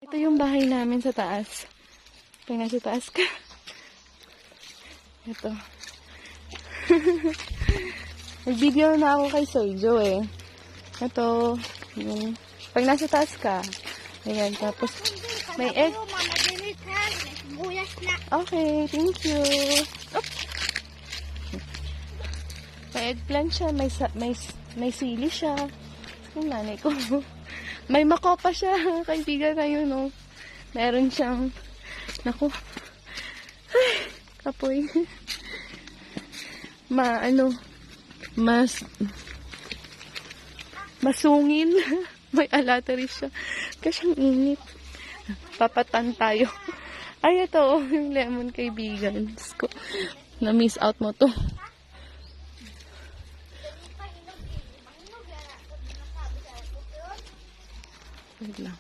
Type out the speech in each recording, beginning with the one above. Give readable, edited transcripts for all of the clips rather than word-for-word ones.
Ito yung bahay namin sa taas. Pag nasa taas ka. Ito. Nag-video na ako kay Sergio eh. Ito. Yung, pag nasa taas ka. Ayan. Tapos may egg. Okay. Thank you. Oops. May eggplant siya. May sili siya. Yung nanay ko. May makopa siya. Kaibigan na yun, oh. Meron siyang, naku, ay, kapoy. Masungil. May alatari siya. Kasi ang init. Papatan tayo. Ay, ito, oh, yung lemon, kaibigan. Na-miss out mo to. Wait lang.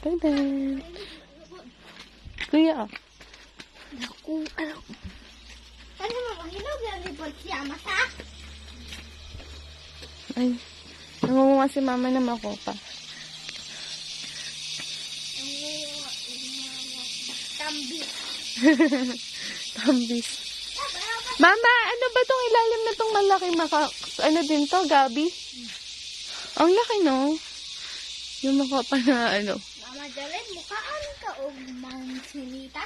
Bye-bye. Kuya. Naku, ano? Ano mo, hinog lang report siya, mata? Ay, nangunguha si mama na makopa. Tambis. Tambis. Mama, ano ba tong ilalim na tong malaki ano din to, gabi? Ang laki, no? Yung makopa na ano. Mama, dali, mukhaan ka o mansinita?